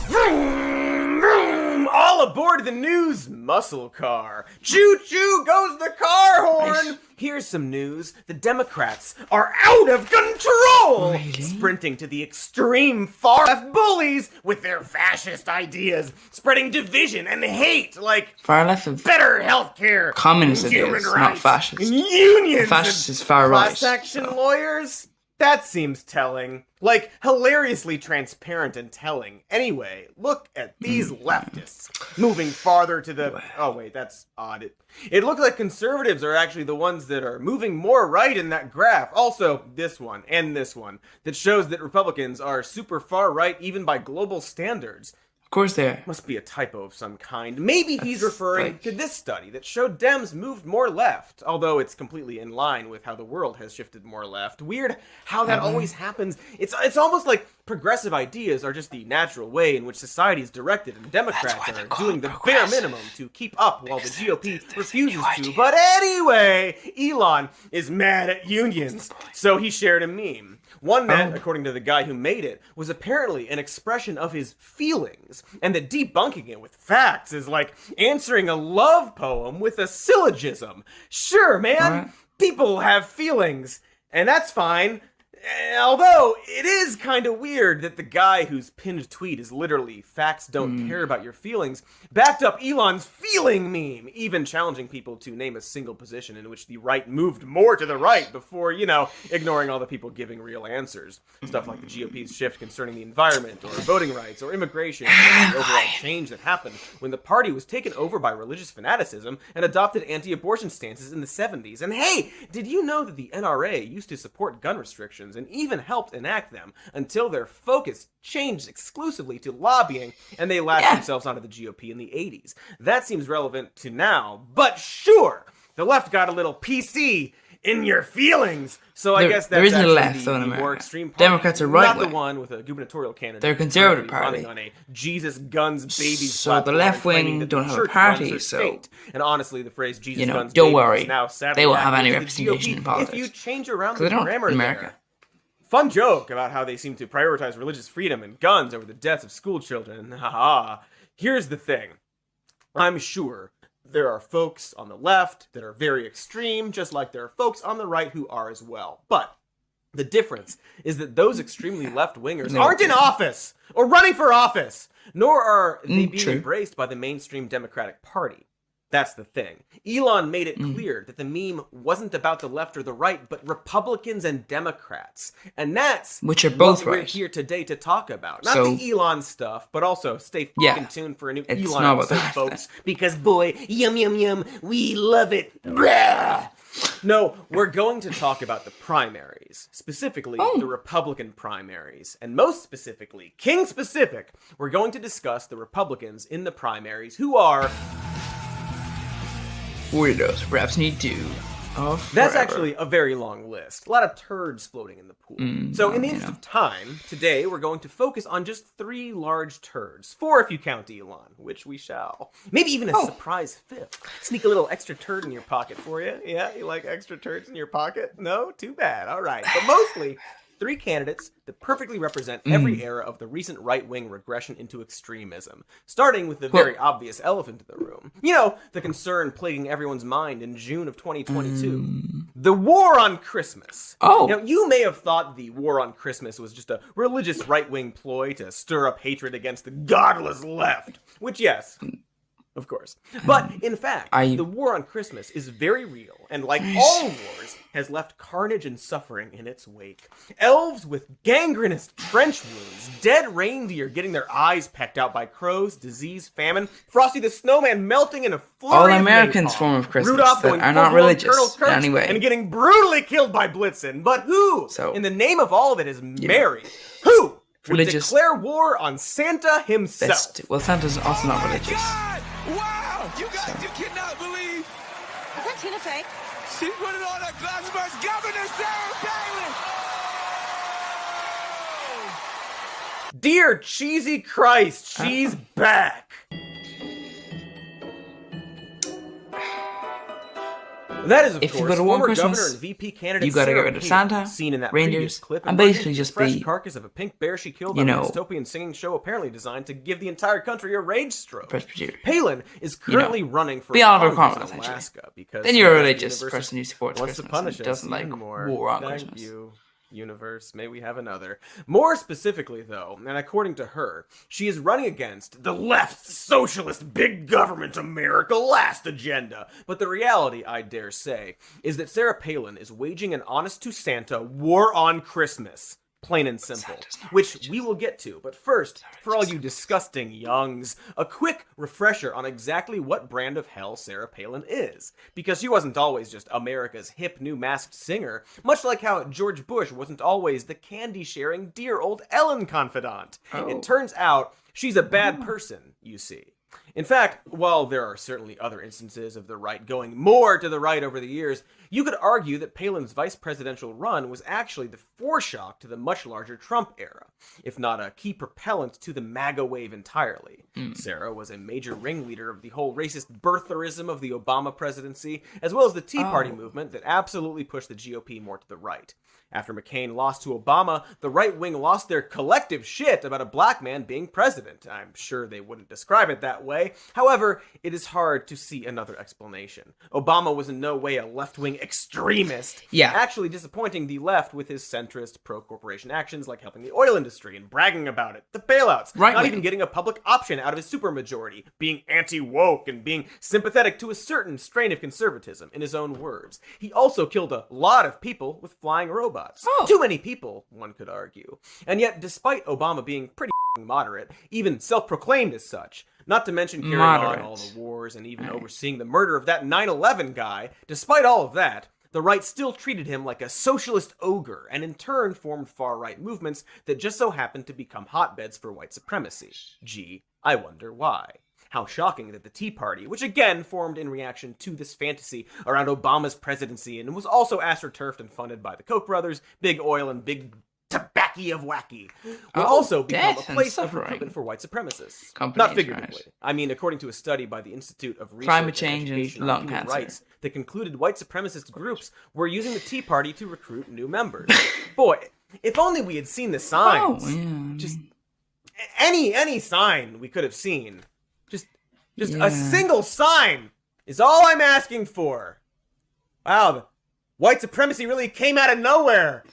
Vroom, vroom, all aboard the news muscle car. Choo-choo goes the car horn. Here's some news. The Democrats are out of control. Really? Sprinting to the extreme far-left bullies with their fascist ideas, spreading division and hate like Far left of better healthcare, communist human ideas, rights, not fascist. and unions. Fascist is far right. Class action lawyers? That seems telling. Like, hilariously transparent and telling. Anyway, look at these leftists. Moving farther to the... Oh, wait, that's odd. It looked like conservatives are actually the ones that are moving more right in that graph. Also, this one, and this one, that shows that Republicans are super far right even by global standards. Of course they are. Must be a typo of some kind. Maybe he's referring like- to this study that showed Dems moved more left, although it's completely in line with how the world has shifted more left. Weird how that always happens. It's almost like progressive ideas are just the natural way in which society is directed, and Democrats are doing the bare minimum to keep up while the GOP refuses to. But anyway, Elon is mad at unions, so he shared a meme. One that, according to the guy who made it, was apparently an expression of his feelings, and that debunking it with facts is like answering a love poem with a syllogism. Sure, man, people have feelings, and that's fine. Although, it is kind of weird that the guy whose pinned tweet is literally "facts don't care about your feelings" backed up Elon's feeling meme, even challenging people to name a single position in which the right moved more to the right before, ignoring all the people giving real answers. Stuff like the GOP's shift concerning the environment, or voting rights, or immigration, or the overall change that happened when the party was taken over by religious fanaticism and adopted anti-abortion stances in the 70s. And hey, did you know that the NRA used to support gun restrictions and even helped enact them until their focus changed exclusively to lobbying and they latched themselves onto the GOP in the 80s. That seems relevant to now, but sure, the left got a little PC in your feelings. So I guess that's there isn't a actually left, though, in the more America. extreme party. Democrats are right Not the wing. one with a gubernatorial candidate. They're a conservative currently party. running on a Jesus guns babies So the platform, left wing claiming that don't the have a church party, runs her so, state. And honestly, the phrase Jesus guns don't babies worry. is now sadly They won't have back any into the representation GOP in politics. if you change around 'Cause the they don't grammar in America. there. Fun joke about how they seem to prioritize religious freedom and guns over the deaths of school children. Haha. Here's the thing. I'm sure there are folks on the left that are very extreme, just like there are folks on the right who are as well. But the difference is that those extremely left-wingers aren't in office or running for office, nor are they being embraced by the mainstream Democratic Party. That's the thing. Elon made it clear that the meme wasn't about the left or the right, but Republicans and Democrats. And that's which are both what we're right. here today to talk about. Not So- the Elon stuff, but also stay fucking tuned for a new It's Elon not about episode, that. folks. Because boy, yum yum yum, we love it. Blah! No, we're going to talk about the primaries, specifically the Republican primaries, and most specifically, King specific, we're going to discuss the Republicans in the primaries who are... Weirdos perhaps need to. That's actually a very long list. A lot of turds floating in the pool. So in the interest of time, today we're going to focus on just 3 large turds. 4 if you count Elon, which we shall. Maybe even a surprise 5th. Sneak a little extra turd in your pocket for you. Yeah, you like extra turds in your pocket? No? Too bad. All right. But mostly 3 candidates that perfectly represent every era of the recent right-wing regression into extremism. Starting with the very obvious elephant in the room. The concern plaguing everyone's mind in June of 2022. The war on Christmas. Now, you may have thought the war on Christmas was just a religious right-wing ploy to stir up hatred against the godless left. Which, yes, of course. But, in fact, the war on Christmas is very real, and like all wars, has left carnage and suffering in its wake. Elves with gangrenous trench wounds, dead reindeer getting their eyes pecked out by crows, disease, famine, Frosty the Snowman melting in a flurry All of Americans' napalm, form of Christmas Rudolph that going are not full-blown religious Colonel in Kurtz any way. and getting brutally killed by Blitzen. But who, in the name of all that is merry, who would declare war on Santa himself? Well, Santa's also not religious. Wow! You guys, you cannot believe. Is that Tina Fey? She put it on her Glassburst Governor Sarah Palin. Dear cheesy Christ, she's back. That is, of if you course, go to One former governor Christmas, and VP candidate you gotta Sarah get rid of Palin, Santa, seen in that reindeers, previous clip, and emerging basically from just the fresh be, carcass of a pink bear she killed you on a know, dystopian singing show apparently designed to give the entire country a rage stroke. Presbyterian. Palin is currently running for beyond Congress requirements, in actually. Alaska because Then you're a the religious universe person who supports wants to Christmas punish and us doesn't like even more. war on Thank Christmas. you, universe. May we have another. More specifically, though, and according to her, she is running against the left's socialist big government America last agenda. But the reality, I dare say, is that Sarah Palin is waging an honest-to-Santa war on Christmas. Plain and simple, which we will get to. But first, for all you disgusting youngs, a quick refresher on exactly what brand of hell Sarah Palin is. Because she wasn't always just America's hip new masked singer, much like how George Bush wasn't always the candy-sharing dear old Ellen confidant. It turns out she's a bad person, you see. In fact, while there are certainly other instances of the right going more to the right over the years, you could argue that Palin's vice presidential run was actually the foreshock to the much larger Trump era, if not a key propellant to the MAGA wave entirely. Sarah was a major ringleader of the whole racist birtherism of the Obama presidency, as well as the Tea Party movement that absolutely pushed the GOP more to the right. After McCain lost to Obama, the right wing lost their collective shit about a black man being president. I'm sure they wouldn't describe it that way. However, it is hard to see another explanation. Obama was in no way a left-wing extremist, actually disappointing the left with his centrist pro-corporation actions like helping the oil industry and bragging about it, the bailouts, not even getting a public option out of his supermajority, being anti-woke and being sympathetic to a certain strain of conservatism, in his own words. He also killed a lot of people with flying robots. Too many people, one could argue. And yet, despite Obama being pretty moderate, even self-proclaimed as such, not to mention carrying on all the wars and even overseeing the murder of that 9/11 guy, despite all of that, the right still treated him like a socialist ogre, and in turn formed far-right movements that just so happened to become hotbeds for white supremacy. Gee, I wonder why. How shocking that the Tea Party, which again formed in reaction to this fantasy around Obama's presidency and was also astroturfed and funded by the Koch brothers, Big Oil, and Big Tobacco of Wacky, would also become a place of recruitment for white supremacists. Not figuratively. I mean, according to a study by the Institute of Research Climate Change and Education and on Lung Human Cancer Rights that concluded white supremacist groups were using the Tea Party to recruit new members. Boy, if only we had seen the signs. Just any sign we could have seen. Just a single sign is all I'm asking for. Wow, the white supremacy really came out of nowhere.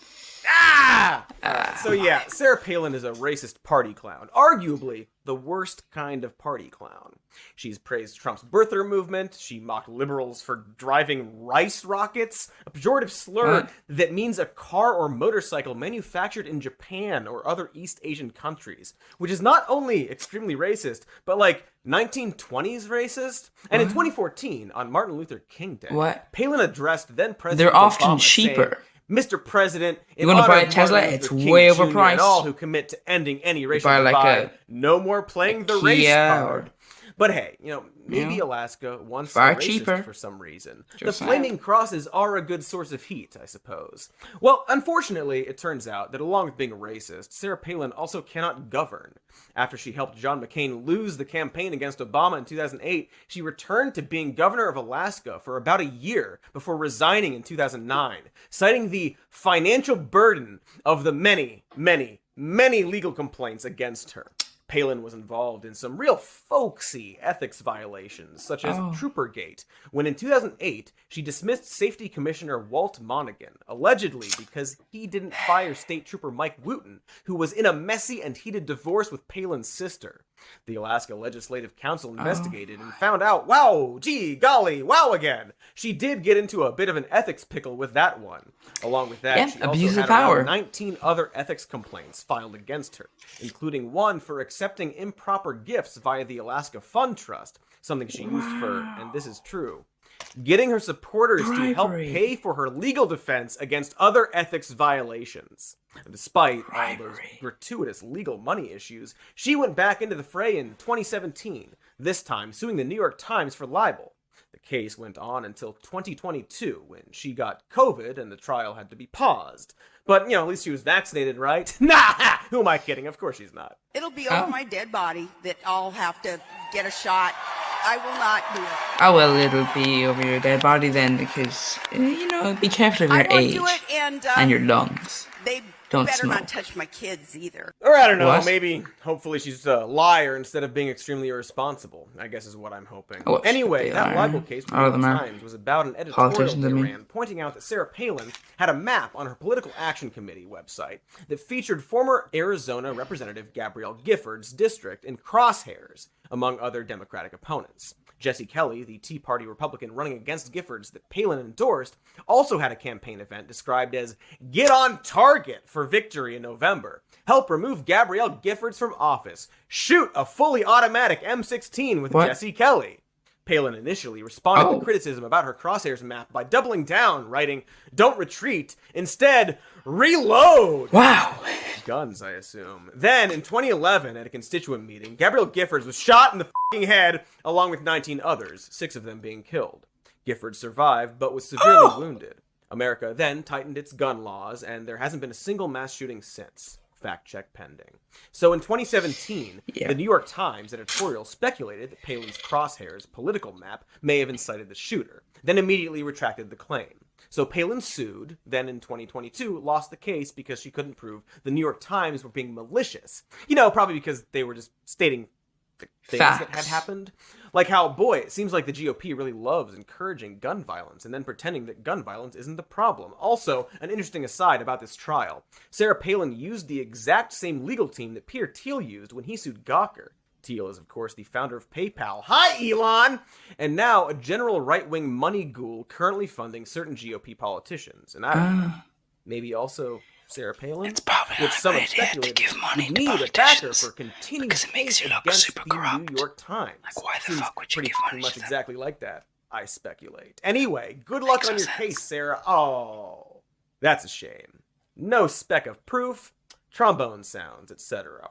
So yeah, Sarah Palin is a racist party clown. Arguably the worst kind of party clown. She's praised Trump's birther movement. She mocked liberals for driving rice rockets, a pejorative slur that means a car or motorcycle manufactured in Japan or other East Asian countries, which is not only extremely racist, but like 1920s racist. And in 2014, on Martin Luther King Day, Palin addressed then President They're often Obama, cheaper. saying, Mr. President, you want to buy a Tesla? It's way overpriced. And all who commit to ending any racial divide, no more playing the race card. But hey, maybe Alaska wants far racist cheaper for some reason. The flaming crosses are a good source of heat, I suppose. Well, unfortunately, it turns out that along with being a racist, Sarah Palin also cannot govern. After she helped John McCain lose the campaign against Obama in 2008, she returned to being governor of Alaska for about a year before resigning in 2009, citing the financial burden of the many, many, many legal complaints against her. Palin was involved in some real folksy ethics violations, such as Troopergate, when in 2008, she dismissed Safety Commissioner Walt Monaghan, allegedly because he didn't fire State Trooper Mike Wooten, who was in a messy and heated divorce with Palin's sister. The Alaska Legislative Council investigated and found out, wow, gee, golly, wow again. She did get into a bit of an ethics pickle with that one. Along with that, she also had around 19 other ethics complaints filed against her, including one for accepting improper gifts via the Alaska Fund Trust, something she used for, and this is true, getting her supporters to help pay for her legal defense against other ethics violations. Despite all those gratuitous legal money issues, she went back into the fray in 2017, this time suing the New York Times for libel. The case went on until 2022, when she got COVID and the trial had to be paused. But, at least she was vaccinated, right? Nah! Who am I kidding? Of course she's not. It'll be over my dead body that I'll have to get a shot I will not do it. Oh, well, it'll be over your dead body then, because, be careful of your I won't age do it, and your lungs. they Don't better smoke. not touch my kids either. Or I don't know, What? maybe, hopefully she's a liar instead of being extremely irresponsible, I guess is what I'm hoping. Oh, Anyway, they that are. libel case with All the of New them York are. Times was about an editorial Politicians, they I mean. ran, pointing out that Sarah Palin had a map on her Political Action Committee website that featured former Arizona Representative Gabrielle Gifford's district in crosshairs, among other Democratic opponents. Jesse Kelly, the Tea Party Republican running against Giffords that Palin endorsed, also had a campaign event described as "Get on Target for Victory" in November. Help remove Gabrielle Giffords from office. Shoot a fully automatic M16 with What? Jesse Kelly. Palin initially responded Oh. to criticism about her crosshairs map by doubling down, writing, "Don't retreat, instead, reload." Wow. Guns, I assume. Then, in 2011, at a constituent meeting, Gabrielle Giffords was shot in the f***ing head, along with 19 others, 6 of them being killed. Giffords survived, but was severely wounded. America then tightened its gun laws, and there hasn't been a single mass shooting since. Fact check pending. So in 2017, the New York Times editorial speculated that Palin's crosshairs political map may have incited the shooter, then immediately retracted the claim. So Palin sued, then in 2022 lost the case because she couldn't prove the New York Times were being malicious. Probably because they were just stating the things that had happened. Like how, boy, it seems like the GOP really loves encouraging gun violence and then pretending that gun violence isn't the problem. Also, an interesting aside about this trial. Sarah Palin used the exact same legal team that Peter Thiel used when he sued Gawker. Thiel is, of course, the founder of PayPal. Hi, Elon! And now a general right-wing money ghoul currently funding certain GOP politicians. And I don't know, maybe also Sarah Palin? It's probably which not some a have great idea to speculated give money to need a backer politicians, for continuing because it makes you look against super the corrupt. New York Times. Like, why the Seems fuck would you pretty give money much to them? exactly like that, I speculate. Anyway, good luck on your case, Sarah. Oh, that's a shame. No speck of proof, trombone sounds, etc.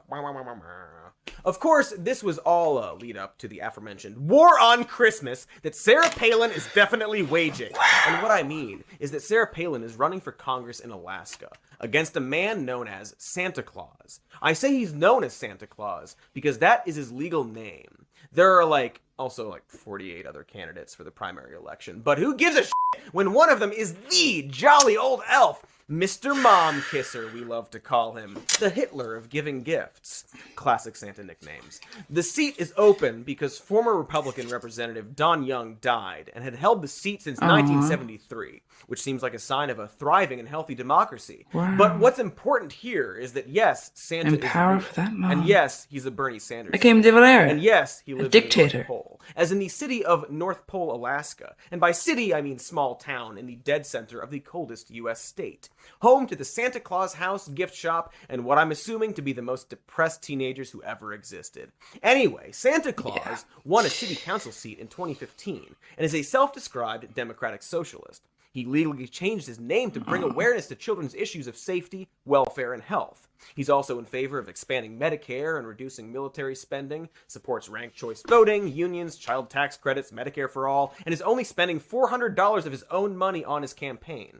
Of course, this was all a lead up to the aforementioned war on Christmas that Sarah Palin is definitely waging. And what I mean is that Sarah Palin is running for Congress in Alaska against a man known as Santa Claus. I say he's known as Santa Claus because that is his legal name. There are also 48 other candidates for the primary election, but who gives a shit when one of them is the jolly old elf, Mr. Mom Kisser, we love to call him, the Hitler of giving gifts. Classic Santa nicknames. The seat is open because former Republican Representative Don Young died and had held the seat since 1973, which seems like a sign of a thriving and healthy democracy. Wow. But what's important here is that yes, Santa And is power real, for that man. and yes, he's a Bernie Sanders. I came de Valera. And yes, he lives dictator. in the North Pole, as in the city of North Pole, Alaska. And by city, I mean small town in the dead center of the coldest U.S. state. Home to the Santa Claus House gift shop and what I'm assuming to be the most depressed teenagers who ever existed. Anyway, Santa Claus won a city council seat in 2015 and is a self-described democratic socialist. He legally changed his name to bring awareness to children's issues of safety, welfare, and health. He's also in favor of expanding Medicare and reducing military spending, supports ranked choice voting, unions, child tax credits, Medicare for all, and is only spending $400 of his own money on his campaign.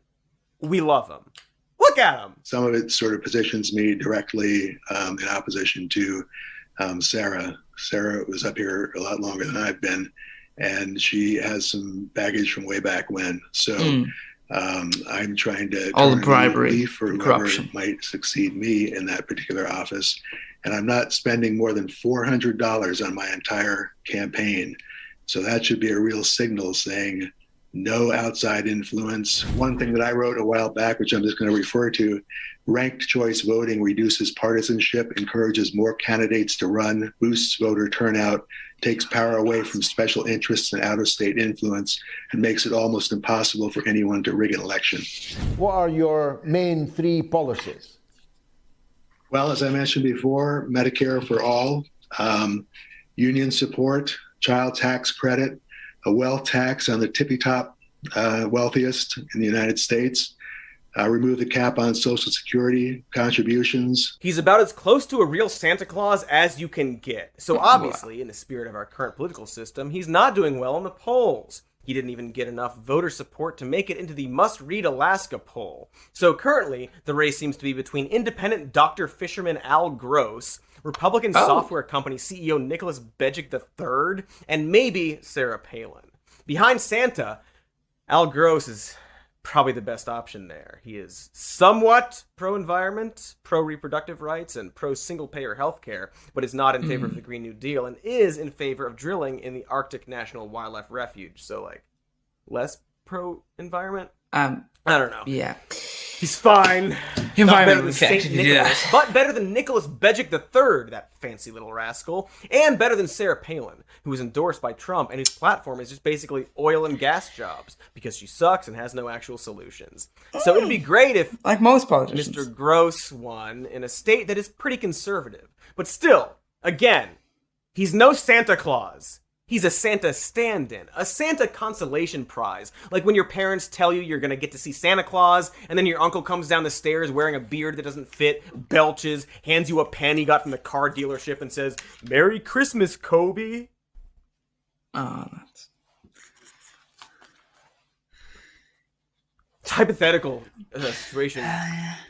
We love him. Look at him! Some of it sort of positions me directly in opposition to Sarah. Sarah was up here a lot longer than I've been, and she has some baggage from way back when. So I'm trying to All turn a bribery, leaf for whoever corruption. might succeed me in that particular office. And I'm not spending more than $400 on my entire campaign. So that should be a real signal saying no outside influence. One thing that I wrote a while back, which I'm just going to refer to, ranked choice voting reduces partisanship, encourages more candidates to run, boosts voter turnout, takes power away from special interests and out-of-state influence, and makes it almost impossible for anyone to rig an election. What are your main 3 policies? Well, as I mentioned before, Medicare for all, union support, child tax credit, a wealth tax on the tippy-top wealthiest in the United States, remove the cap on Social Security contributions. He's about as close to a real Santa Claus as you can get. So obviously, in the spirit of our current political system, he's not doing well in the polls. He didn't even get enough voter support to make it into the must-read Alaska poll. So currently, the race seems to be between independent Dr. Fisherman Al Gross, Republican software company CEO Nicholas Bejic III, and maybe Sarah Palin. Behind Santa, Al Gross is probably the best option there. He is somewhat pro-environment, pro-reproductive rights, and pro-single-payer healthcare, but is not in favor of the Green New Deal and is in favor of drilling in the Arctic National Wildlife Refuge. So, like, less pro-environment? I don't know. Yeah. He's fine. Not better than Saint Yeah. Nicholas, but better than Nicholas Bejic III, that fancy little rascal, and better than Sarah Palin, who was endorsed by Trump and whose platform is just basically oil and gas jobs, because she sucks and has no actual solutions. So it'd be great if Like most politicians. Mr. Gross won in a state that is pretty conservative. But still, again, he's no Santa Claus. He's a Santa stand-in, a Santa consolation prize. Like when your parents tell you you're gonna get to see Santa Claus, and then your uncle comes down the stairs wearing a beard that doesn't fit, belches, hands you a pen he got from the car dealership and says, "Merry Christmas, Kobe." Oh, that's... It's a hypothetical situation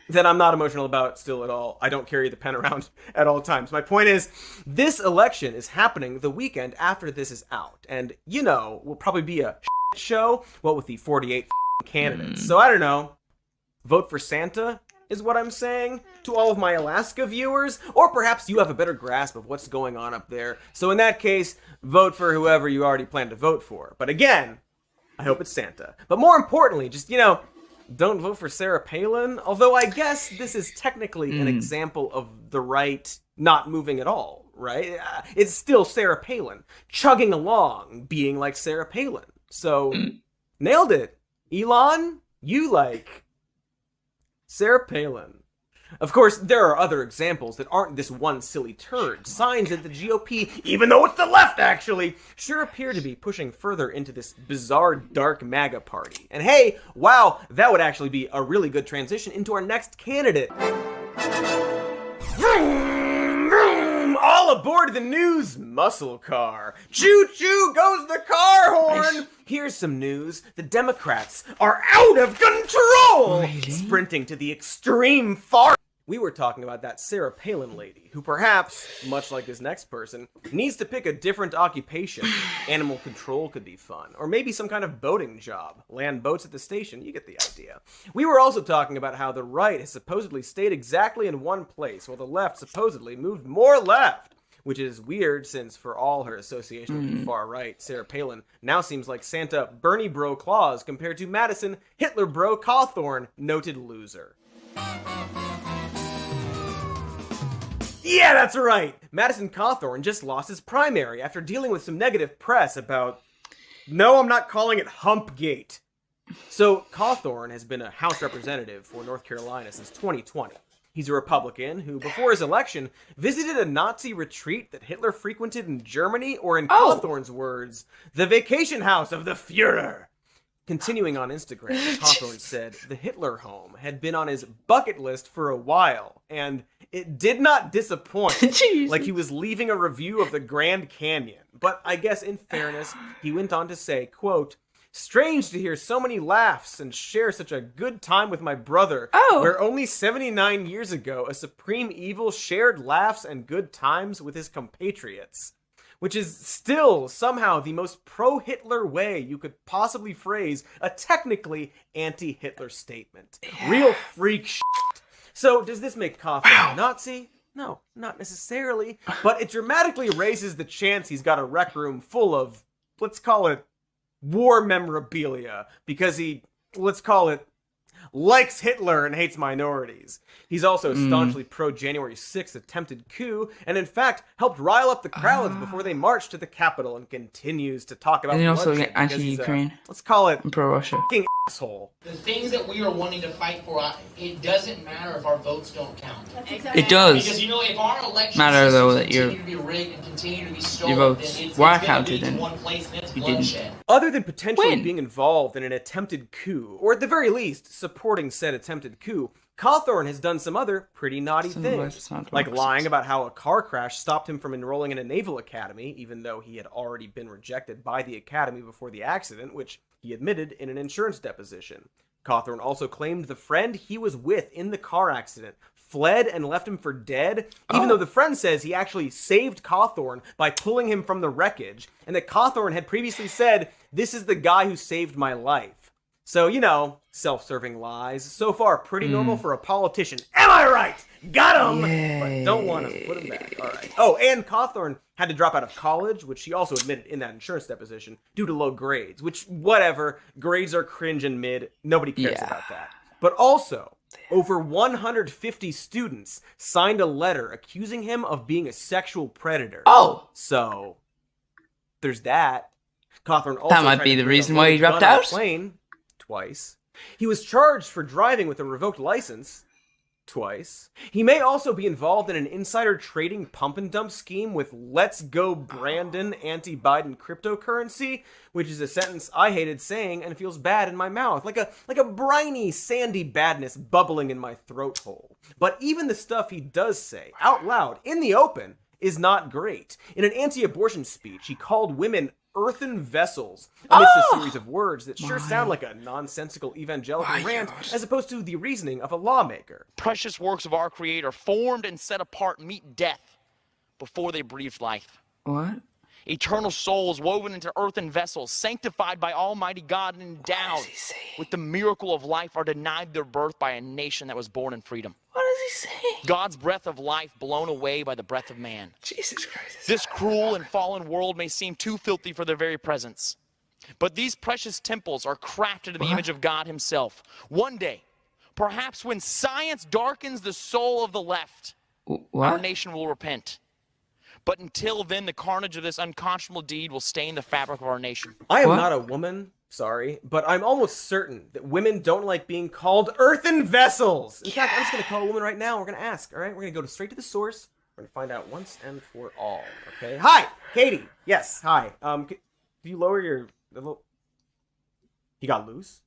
that I'm not emotional about still at all. I don't carry the pen around at all times. My point is, this election is happening the weekend after this is out. And, you know, will probably be a shit show, what with the 48 candidates. So I don't know. Vote for Santa is what I'm saying to all of my Alaska viewers. Or perhaps you have a better grasp of what's going on up there. So in that case, vote for whoever you already plan to vote for. But again, I hope it's Santa. But more importantly, just, you know, don't vote for Sarah Palin. Although I guess this is technically an example of the right not moving at all, right? It's still Sarah Palin, chugging along, being like Sarah Palin. So, nailed it. Elon, you like Sarah Palin. Of course, there are other examples that aren't this one silly turd. Signs that the GOP, even though it's the left actually, sure appear to be pushing further into this bizarre dark MAGA party. And hey, wow, that would actually be a really good transition into our next candidate. Vroom, vroom, all aboard the news muscle car. Choo-choo goes the car horn. Here's some news. The Democrats are out of control. Really? Sprinting to the extreme far. We were talking about that Sarah Palin lady, who perhaps, much like this next person, needs to pick a different occupation. Animal control could be fun. Or maybe some kind of boating job. Land boats at the station, you get the idea. We were also talking about how the right has supposedly stayed exactly in one place, while the left supposedly moved more left. Which is weird, since for all her association with the far right, Sarah Palin now seems like Santa Bernie Bro Claus compared to Madison Hitler Bro Cawthorn, noted loser. Yeah, that's right! Madison Cawthorn just lost his primary after dealing with some negative press about... No, I'm not calling it Humpgate. So, Cawthorn has been a House representative for North Carolina since 2020. He's a Republican who, before his election, visited a Nazi retreat that Hitler frequented in Germany, or in Cawthorn's words, the vacation house of the Fuhrer. Continuing on Instagram, Cawthorn said the Hitler home had been on his bucket list for a while, and it did not disappoint, like he was leaving a review of the Grand Canyon. But I guess in fairness, he went on to say, quote, "Strange to hear so many laughs and share such a good time with my brother, where only 79 years ago a supreme evil shared laughs and good times with his compatriots." Which is still somehow the most pro-Hitler way you could possibly phrase a technically anti-Hitler statement. Real freak shit. So, does this make Cawthorn a Nazi? No, not necessarily. But it dramatically raises the chance he's got a rec room full of, let's call it, war memorabilia. Because he, let's call it, likes Hitler and hates minorities. He's also staunchly pro-January 6th attempted coup, and in fact, helped rile up the crowds before they marched to the Capitol, and continues to talk about And then also bloodshed because anti-Ukraine. let's call it Pro-Russia. fucking asshole. The things that we are wanting to fight for, it doesn't matter if our votes don't count. It does Because, you know, if our election matter, though, that continue to be rigged and continue to be stolen, your votes then it's were gonna counted lead to and one place, and it's you didn't. bloodshed. Other than potentially When? being involved in an attempted coup, or at the very least, supporting said attempted coup, Cawthorn has done some other pretty naughty Some of us things, sound like opposites. lying about how a car crash stopped him from enrolling in a naval academy, even though he had already been rejected by the academy before the accident, which he admitted in an insurance deposition. Cawthorn also claimed the friend he was with in the car accident fled and left him for dead, even though the friend says he actually saved Cawthorn by pulling him from the wreckage, and that Cawthorn had previously said, "This is the guy who saved my life." So, you know, self-serving lies. So far, pretty normal for a politician. Am I right? Got him! But don't want him. Put him back. All right. Oh, and Cawthorn had to drop out of college, which she also admitted in that insurance deposition, due to low grades, which, whatever. Grades are cringe and mid. Nobody cares about that. But also, over 150 students signed a letter accusing him of being a sexual predator. Oh! So, there's that. Cawthorn also That might tried be to the bring a reason why he loaded dropped gun on a out. plane twice. He was charged for driving with a revoked license twice. He may also be involved in an insider trading pump and dump scheme with Let's Go Brandon anti-Biden cryptocurrency, which is a sentence I hated saying and feels bad in my mouth, like a briny, sandy badness bubbling in my throat hole. But even the stuff he does say out loud in the open is not great. In an anti-abortion speech, he called women earthen vessels amidst a series of words that sure sound like a nonsensical evangelical rant as opposed to the reasoning of a lawmaker. Precious works of our Creator, formed and set apart, meet death before they breathe life. What? Eternal souls woven into earthen vessels, sanctified by Almighty God and endowed with the miracle of life, are denied their birth by a nation that was born in freedom. What is he saying? God's breath of life blown away by the breath of man. Jesus Christ. This cruel and fallen world may seem too filthy for their very presence. But these precious temples are crafted in the image of God himself. One day, perhaps when science darkens the soul of the left, our What? nation will repent. But until then, the carnage of this unconscionable deed will stain the fabric of our nation. I am What? not a woman, sorry, but I'm almost certain that women don't like being called earthen vessels. In fact, I'm just going to call a woman right now. We're going to ask, all right? We're going to go straight to the source. We're going to find out once and for all, okay? Hi, Katie. Yes, hi. Can you lower your... He got loose?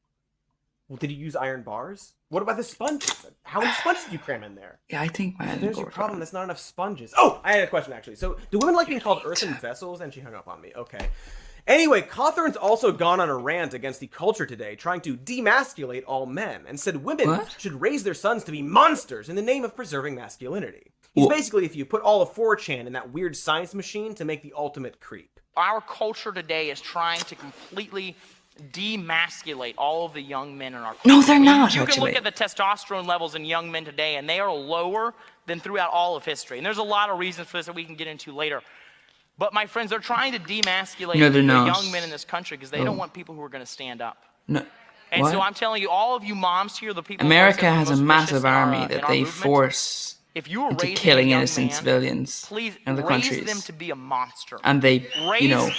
Well, did you use iron bars? What about the sponges? How many sponges did you cram in there? Yeah, I think my There's your problem. That's not enough sponges. Oh, I had a question, actually. So, do women like being called earthen vessels? And she hung up on me. Okay. Anyway, Cawthorn's also gone on a rant against the culture today, trying to demasculate all men, and said women should raise their sons to be monsters in the name of preserving masculinity. He's basically if you put all of 4chan in that weird science machine to make the ultimate creep. Our culture today is trying to completely demasculate all of the young men in our culture. No, they're not, You can actually. look at the testosterone levels in young men today, and they are lower than throughout all of history. And there's a lot of reasons for this that we can get into later. But my friends, they're trying to demasculate No, they're the not. young men in this country because they don't want people who are going to stand up. No. And What? so I'm telling you, all of you moms here, the people America who are has a most massive vicious in our, army in that our they movement, force if you are into raising killing a young innocent man, civilians please in the raise countries. them to be a monster. And they, Raise-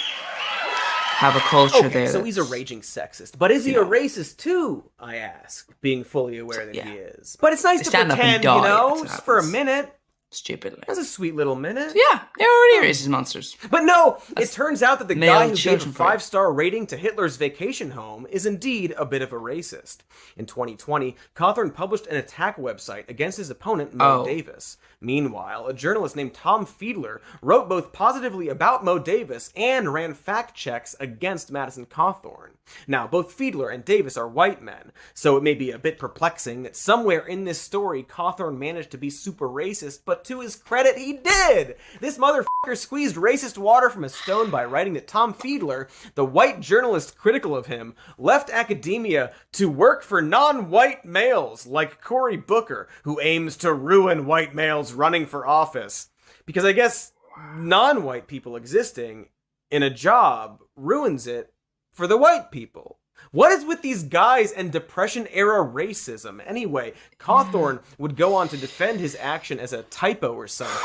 have a culture Okay, there. so he's a that's- raging sexist. But is he a racist too, I ask, being fully aware that he is? But it's nice They to stand up and pretend, die, you know, that's what just for a happens. minute. Stupidly. That's a sweet little minute. Yeah, they're already racist monsters. But no, it turns out that the male guy who gave a children for it. 5-star rating to Hitler's vacation home is indeed a bit of a racist. In 2020, Cawthorn published an attack website against his opponent, Mo Oh. Davis. Meanwhile, a journalist named Tom Fiedler wrote both positively about Mo Davis and ran fact checks against Madison Cawthorn. Now, both Fiedler and Davis are white men, so it may be a bit perplexing that somewhere in this story Cawthorn managed to be super racist, but to his credit, he did! This motherfucker squeezed racist water from a stone by writing that Tom Fiedler, the white journalist critical of him, left academia to work for non-white males like Cory Booker, who aims to ruin white males running for office. Because I guess non-white people existing in a job ruins it for the white people. What is with these guys and Depression-era racism? Anyway, Cawthorn would go on to defend his action as a typo or something,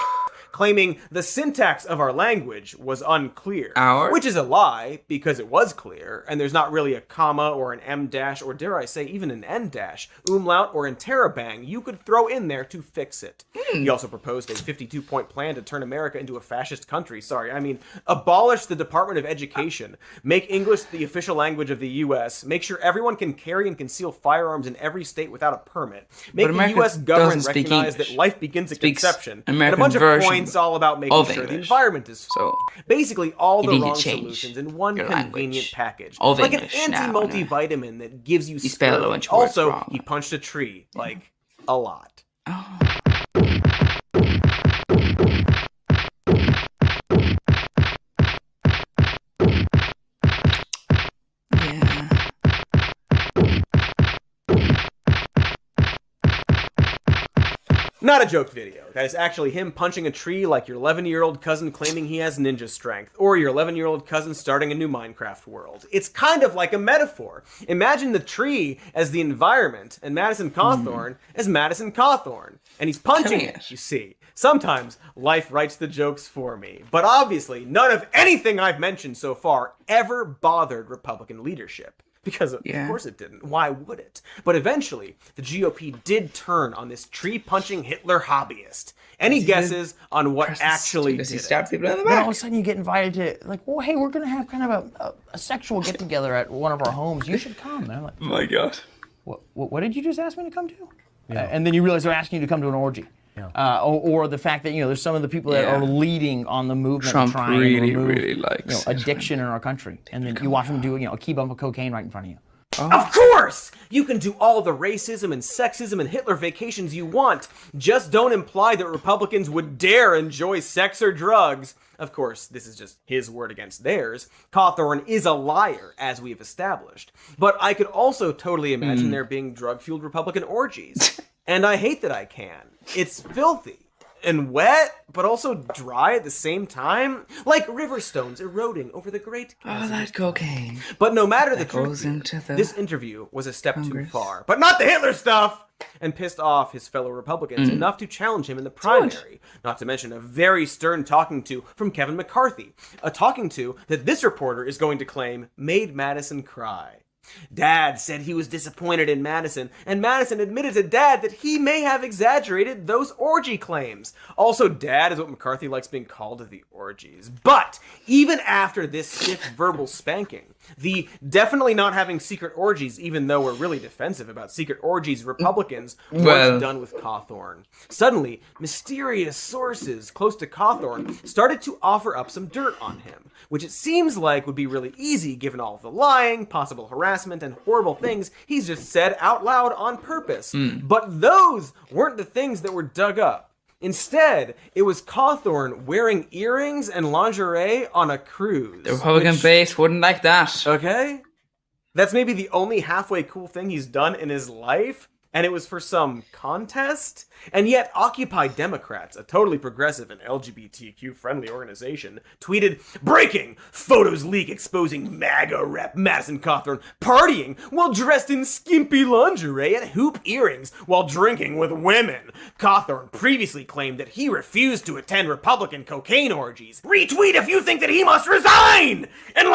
claiming the syntax of our language was unclear. Our? Which is a lie, because it was clear, and there's not really a comma or an M dash, or dare I say even an N dash, umlaut, or interrobang you could throw in there to fix it. He also proposed a 52-point plan to turn America into a fascist country. Sorry, I mean, abolish the Department of Education, make English the official language of the U.S., make sure everyone can carry and conceal firearms in every state without a permit, make the U.S. government recognize that life begins at conception, and a bunch of points all about making sure the environment is basically all the wrong solutions in one convenient package. Like an anti-multivitamin that gives you scurvy. Also, he punched a tree, like, a lot. Oh. Not a joke video. That is actually him punching a tree like your 11-year-old cousin claiming he has ninja strength, or your 11-year-old cousin starting a new Minecraft world. It's kind of like a metaphor. Imagine the tree as the environment, and Madison Cawthorn as Madison Cawthorn. And he's punching it, you see. Sometimes life writes the jokes for me. But obviously, none of anything I've mentioned so far ever bothered Republican leadership. Because of course it didn't. Why would it? But eventually, the GOP did turn on this tree-punching Hitler hobbyist. Any guesses on what actually did it? Then all of a sudden you get invited to, like, well, hey, we're going to have kind of a sexual get-together at one of our homes. You should come. And I'm like, oh my God. What did you just ask me to come to? Yeah. And then you realize they're asking you to come to an orgy. Yeah. Or the fact that, there's some of the people that are leading on the movement Trump trying really, to remove really likes addiction in our country. And then you watch them do a key bump of cocaine right in front of you. Oh. Of course! You can do all the racism and sexism and Hitler vacations you want. Just don't imply that Republicans would dare enjoy sex or drugs. Of course, this is just his word against theirs. Cawthorn is a liar, as we've established. But I could also totally imagine there being drug-fueled Republican orgies. And I hate that I can. It's filthy and wet, but also dry at the same time. Like river stones eroding over the Great Chasm. Oh, that cocaine. But no matter the truth, this interview was a step too far. But not the Hitler stuff! And pissed off his fellow Republicans enough to challenge him in the primary. Not to mention a very stern talking to from Kevin McCarthy. A talking to that this reporter is going to claim made Madison cry. Dad said he was disappointed in Madison, and Madison admitted to Dad that he may have exaggerated those orgy claims. Also, Dad is what McCarthy likes being called at the orgies. But even after this stiff verbal spanking, the definitely not having secret orgies, even though we're really defensive about secret orgies, Republicans weren't done with Cawthorn. Suddenly, mysterious sources close to Cawthorn started to offer up some dirt on him, which it seems like would be really easy given all of the lying, possible harassment, and horrible things he's just said out loud on purpose. But those weren't the things that were dug up. Instead, it was Cawthorn wearing earrings and lingerie on a cruise. The Republican base wouldn't like that. Okay? That's maybe the only halfway cool thing he's done in his life, and it was for some contest? And yet, Occupy Democrats, a totally progressive and LGBTQ-friendly organization, tweeted, "Breaking! Photos leak exposing MAGA rep Madison Cawthorn partying while dressed in skimpy lingerie and hoop earrings while drinking with women. Cawthorn previously claimed that he refused to attend Republican cocaine orgies. Retweet if you think that he must resign!" And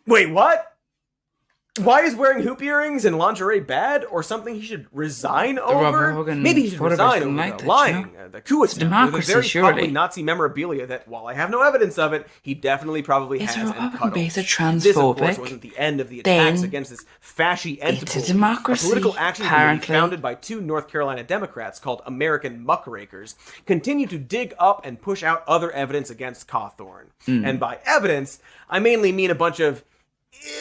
wait, what? Why is wearing hoop earrings and lingerie bad, or something he should resign over? Maybe he should resign over the lying, the coup attempt, the very probably Nazi memorabilia that, while I have no evidence of it, he definitely probably has and cuddles. This, of course, wasn't the end of the attacks against this fasci entity. It's a democracy, a political action committee founded by 2 North Carolina Democrats called American Muckrakers continue to dig up and push out other evidence against Cawthorn. And by evidence, I mainly mean a bunch of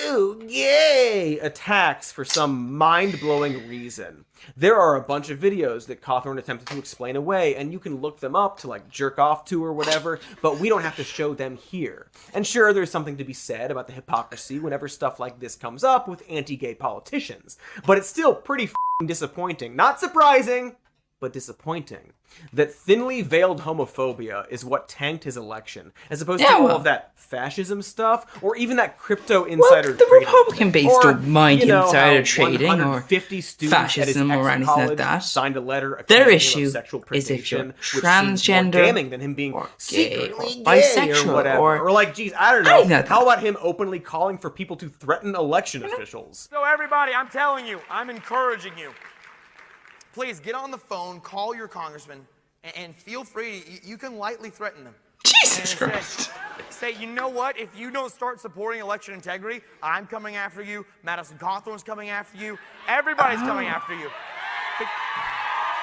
ew, yay attacks for some mind-blowing reason. There are a bunch of videos that Cawthorn attempted to explain away, and you can look them up to jerk off to or whatever, but we don't have to show them here. And sure, there's something to be said about the hypocrisy whenever stuff like this comes up with anti-gay politicians, but it's still pretty f***ing disappointing. Not surprising, but disappointing. That thinly veiled homophobia is what tanked his election, as opposed to all of that fascism stuff, or even that crypto insider the trading. Republican base Or, don't mind you know, insider how trading or 150 students fascism at his or anything like college that. signed a letter Their accusing him issue of sexual is if you're predation, which seems more transgender damning than him being or gay secretly or gay bisexual or whatever. or like, geez, I don't anything know. like How that. about him openly calling for people to threaten election officials? So everybody, I'm telling you, I'm encouraging you. Please get on the phone, call your congressman, and feel free. You can lightly threaten them. Jesus And Christ. say, you know what? If you don't start supporting election integrity, I'm coming after you. Madison Cawthorn's coming after you. Everybody's coming after you.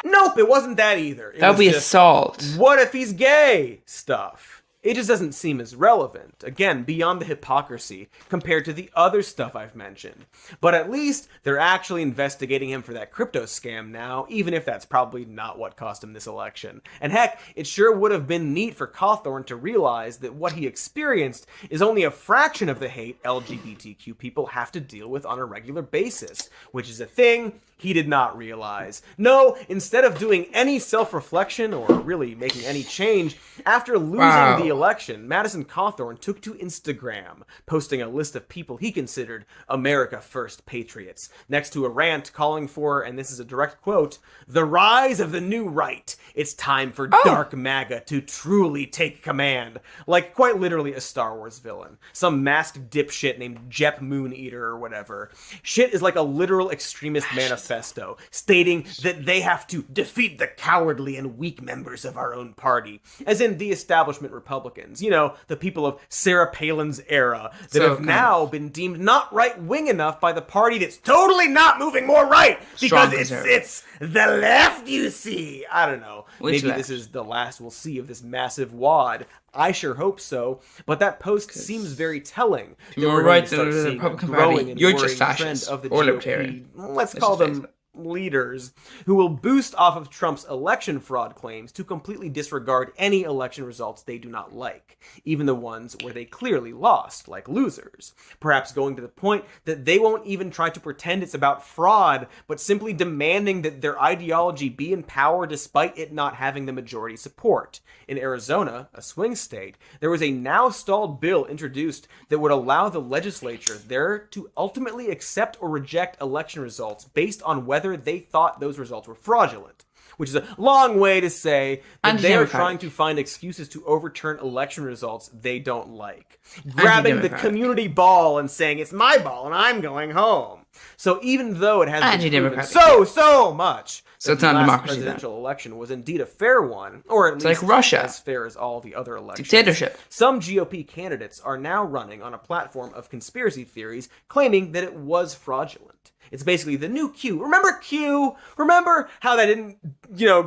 Nope, it wasn't that either. It That would was be just, assault. what if he's gay stuff. It just doesn't seem as relevant, again, beyond the hypocrisy, compared to the other stuff I've mentioned. But at least they're actually investigating him for that crypto scam now, even if that's probably not what cost him this election. And heck, it sure would have been neat for Cawthorn to realize that what he experienced is only a fraction of the hate LGBTQ people have to deal with on a regular basis, which is a thing he did not realize. No, instead of doing any self-reflection or really making any change, after losing the election, Madison Cawthorn took to Instagram, posting a list of people he considered America First patriots, next to a rant calling for, and this is a direct quote, "the rise of the new right. It's time for dark MAGA to truly take command." Like, quite literally a Star Wars villain. Some masked dipshit named Jep Mooneater or whatever. Shit is like a literal extremist manifesto, stating that they have to defeat the cowardly and weak members of our own party. As in the establishment Republicans, you know, the people of Sarah Palin's era that have now been deemed not right-wing enough by the party that's totally not moving more right, because it's the left, you see. I don't know. Maybe this is the last we'll see of this massive wad. I sure hope so, but that post seems very telling. You're right, the Republican Party, you're just fascist of the or GOP, libertarian. let's call them leaders, who will boost off of Trump's election fraud claims to completely disregard any election results they do not like, even the ones where they clearly lost, like losers. Perhaps going to the point that they won't even try to pretend it's about fraud, but simply demanding that their ideology be in power despite it not having the majority support. In Arizona, a swing state, there was a now stalled bill introduced that would allow the legislature there to ultimately accept or reject election results based on whether they thought those results were fraudulent, which is a long way to say that they are trying to find excuses to overturn election results they don't like. Grabbing the community ball and saying, it's my ball and I'm going home. So even though it has been proven so much so that the last presidential election was indeed a fair one, or at least like Russia, as fair as all the other elections, dictatorship, some GOP candidates are now running on a platform of conspiracy theories claiming that it was fraudulent. It's basically the new Q. Remember Q? Remember how that didn't,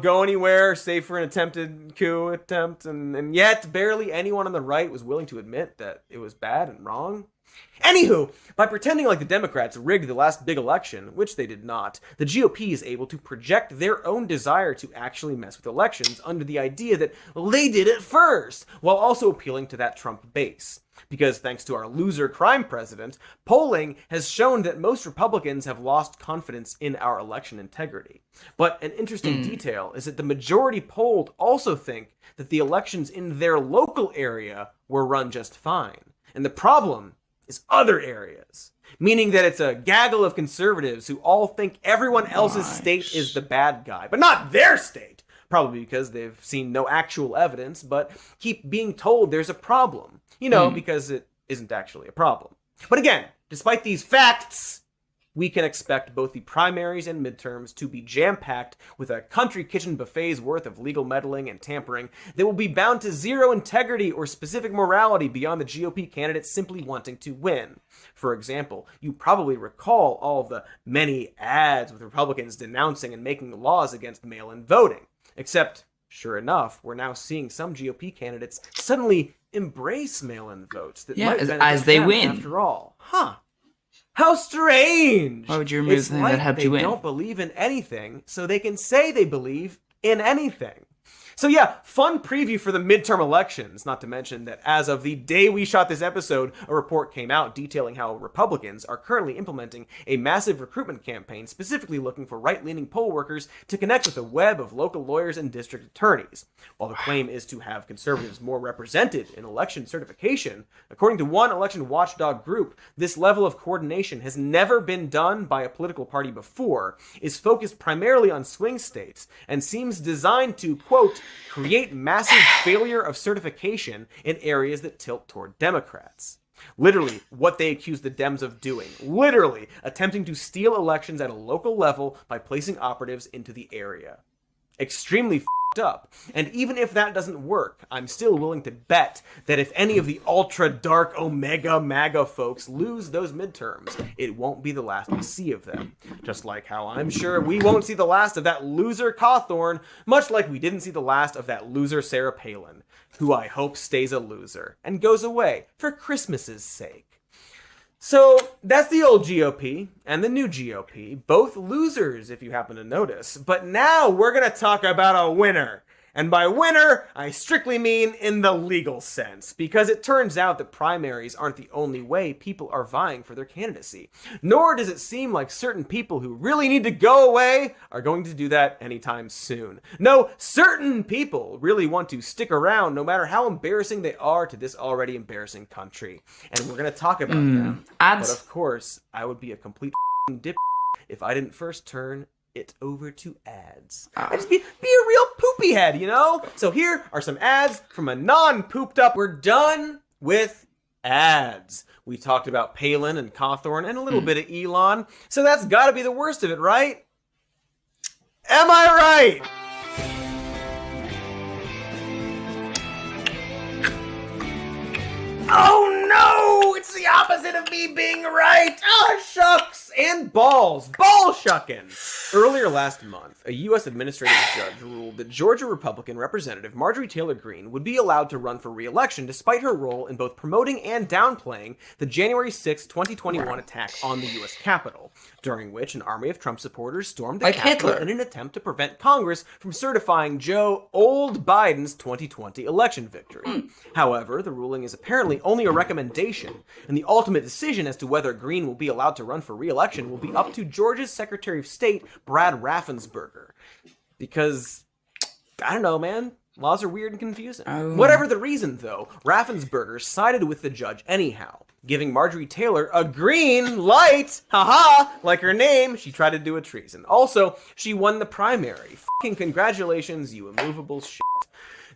go anywhere save for an attempted coup attempt, and yet barely anyone on the right was willing to admit that it was bad and wrong? Anywho, by pretending like the Democrats rigged the last big election, which they did not, the GOP is able to project their own desire to actually mess with elections under the idea that they did it first, while also appealing to that Trump base. Because thanks to our loser crime president, polling has shown that most Republicans have lost confidence in our election integrity. But an interesting detail is that the majority polled also think that the elections in their local area were run just fine. And the problem is other areas, meaning that it's a gaggle of conservatives who all think everyone else's state is the bad guy, but not their state, probably because they've seen no actual evidence, but keep being told there's a problem, because it isn't actually a problem. But again, despite these facts, we can expect both the primaries and midterms to be jam-packed with a country kitchen buffet's worth of legal meddling and tampering that will be bound to zero integrity or specific morality beyond the GOP candidates simply wanting to win. For example, you probably recall all of the many ads with Republicans denouncing and making laws against mail-in voting. Except, sure enough, we're now seeing some GOP candidates suddenly embrace mail-in votes that might benefit as they them win. After all. How strange! Why would you remove something that helped you win? They don't believe in anything, so they can say they believe in anything. So yeah, fun preview for the midterm elections, not to mention that as of the day we shot this episode, a report came out detailing how Republicans are currently implementing a massive recruitment campaign specifically looking for right-leaning poll workers to connect with a web of local lawyers and district attorneys. While the claim is to have conservatives more represented in election certification, according to one election watchdog group, this level of coordination has never been done by a political party before, is focused primarily on swing states, and seems designed to, quote, create massive failure of certification in areas that tilt toward Democrats. Literally, what they accuse the Dems of doing. Literally, attempting to steal elections at a local level by placing operatives into the area. Extremely f***ed up. And even if that doesn't work, I'm still willing to bet that if any of the ultra-dark Omega MAGA folks lose those midterms, it won't be the last we see of them. Just like how I'm sure we won't see the last of that loser Cawthorn, much like we didn't see the last of that loser Sarah Palin, who I hope stays a loser and goes away for Christmas's sake. So that's the old GOP and the new GOP, both losers if you happen to notice. But now we're going to talk about a winner. And by winner, I strictly mean in the legal sense, because it turns out that primaries aren't the only way people are vying for their candidacy. Nor does it seem like certain people who really need to go away are going to do that anytime soon. No, certain people really want to stick around no matter how embarrassing they are to this already embarrassing country. And we're going to talk about them. But of course, I would be a complete dip if I didn't first turn it over to ads. I just be a real poopy head, you know? So here are some ads from a non-pooped up. We're done with ads. We talked about Palin and Cawthorn and a little bit of Elon. So that's gotta be the worst of it, right? Am I right? Oh no! It's the opposite of me being right! Oh, shucks and balls. Ball shucking! Earlier last month, a U.S. administrative judge ruled that Georgia Republican Representative Marjorie Taylor Greene would be allowed to run for re-election despite her role in both promoting and downplaying the January 6, 2021 attack on the U.S. Capitol, during which an army of Trump supporters stormed the Capitol in an attempt to prevent Congress from certifying Joe Old Biden's 2020 election victory. However, the ruling is apparently only a recommendation, and the ultimate decision as to whether Greene will be allowed to run for re-election will be up to Georgia's Secretary of State, Brad Raffensperger. Because, I don't know, man. Laws are weird and confusing. Whatever the reason, though, Raffensperger sided with the judge anyhow, giving Marjorie Taylor a green light. Haha! Like her name, she tried to do a treason. Also, she won the primary. Fucking congratulations, you immovable shit.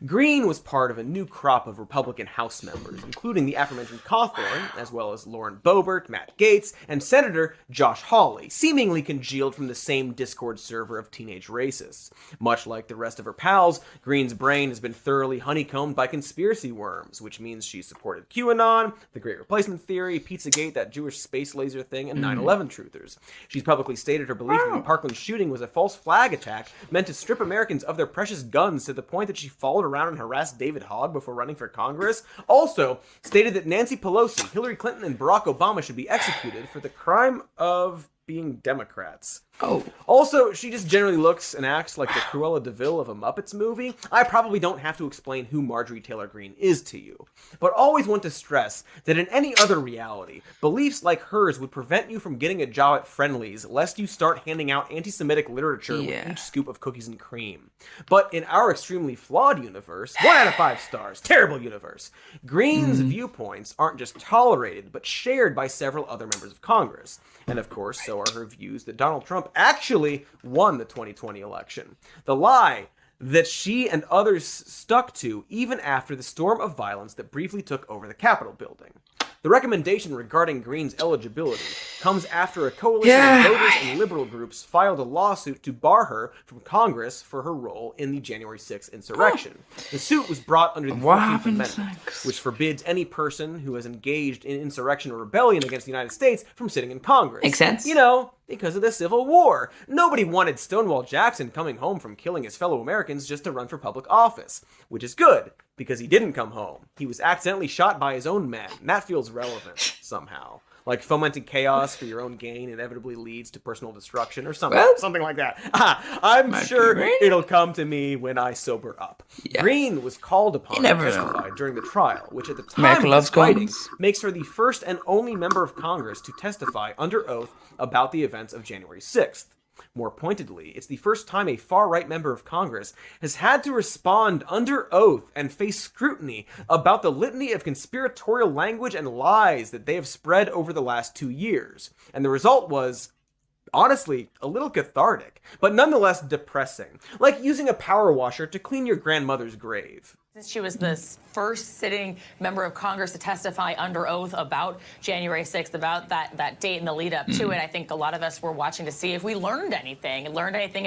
Greene was part of a new crop of Republican House members, including the aforementioned Cawthorn, as well as Lauren Boebert, Matt Gaetz, and Senator Josh Hawley, seemingly congealed from the same Discord server of teenage racists. Much like the rest of her pals, Greene's brain has been thoroughly honeycombed by conspiracy worms, which means she supported QAnon, the Great Replacement Theory, Pizzagate, that Jewish space laser thing, and 9/11 truthers. She's publicly stated her belief that the Parkland shooting was a false flag attack meant to strip Americans of their precious guns to the point that she followed around and harassed David Hogg before running for Congress. Also stated that Nancy Pelosi, Hillary Clinton, and Barack Obama should be executed for the crime of being Democrats. Also, she just generally looks and acts like the Cruella de Vil of a Muppets movie. I probably don't have to explain who Marjorie Taylor Greene is to you, but always want to stress that in any other reality, beliefs like hers would prevent you from getting a job at Friendly's lest you start handing out anti-Semitic literature with each scoop of cookies and cream. But in our extremely flawed universe, 1 out of 5 stars, terrible universe, Greene's viewpoints aren't just tolerated, but shared by several other members of Congress. And of course, so are her views that Donald Trump actually won the 2020 election. The lie that she and others stuck to even after the storm of violence that briefly took over the Capitol building. The recommendation regarding Greene's eligibility comes after a coalition of voters and liberal groups filed a lawsuit to bar her from Congress for her role in the January 6th insurrection. The suit was brought under the 14th Amendment, which forbids any person who has engaged in insurrection or rebellion against the United States from sitting in Congress. Makes sense. You know, because of the Civil War. Nobody wanted Stonewall Jackson coming home from killing his fellow Americans just to run for public office, which is good, because he didn't come home. He was accidentally shot by his own men, and that feels relevant, somehow. Like fomenting chaos for your own gain inevitably leads to personal destruction or something, Well, something like that. I'm sure Greene? it'll come to me when I sober up. Yeah. Greene was called upon You to never testify know. during the trial, which at the time America of loves this writing guns. makes her the first and only member of Congress to testify under oath about the events of January 6th. More pointedly, it's the first time a far-right member of Congress has had to respond under oath and face scrutiny about the litany of conspiratorial language and lies that they have spread over the last 2 years. And the result was, honestly, a little cathartic, but nonetheless depressing. Like using a power washer to clean your grandmother's grave. She was the first sitting member of Congress to testify under oath about January 6th, about that date and the lead up to it. I think a lot of us were watching to see if we learned anything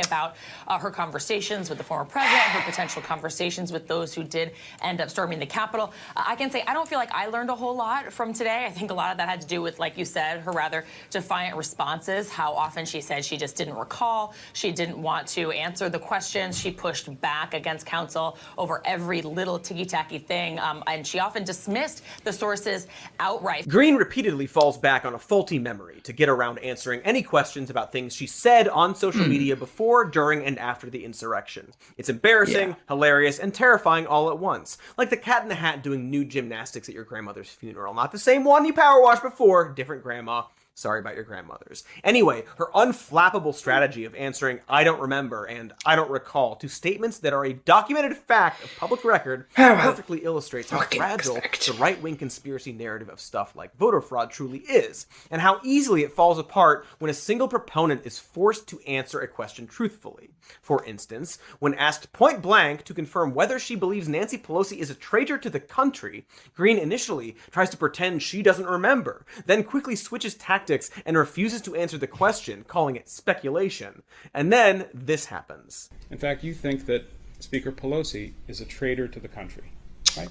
about her conversations with the former president, her potential conversations with those who did end up storming the Capitol. I can say I don't feel like I learned a whole lot from today. I think a lot of that had to do with, like you said, her rather defiant responses, how often she said she just didn't recall, she didn't want to answer the questions, she pushed back against counsel over every little ticky-tacky thing, and she often dismissed the sources outright. Greene repeatedly falls back on a faulty memory to get around answering any questions about things she said on social media before, during, and after the insurrection. It's embarrassing, hilarious, and terrifying all at once. Like the cat in the hat doing nude gymnastics at your grandmother's funeral. Not the same one you power washed before, different grandma. Sorry about your grandmothers. Anyway, her unflappable strategy of answering "I don't remember" and "I don't recall" to statements that are a documented fact of public record perfectly illustrates how fragile the right-wing conspiracy narrative of stuff like voter fraud truly is, and how easily it falls apart when a single proponent is forced to answer a question truthfully. For instance, when asked point blank to confirm whether she believes Nancy Pelosi is a traitor to the country, Greene initially tries to pretend she doesn't remember, then quickly switches tactics and refuses to answer the question, calling it speculation. And then this happens. In fact, you think that Speaker Pelosi is a traitor to the country, right?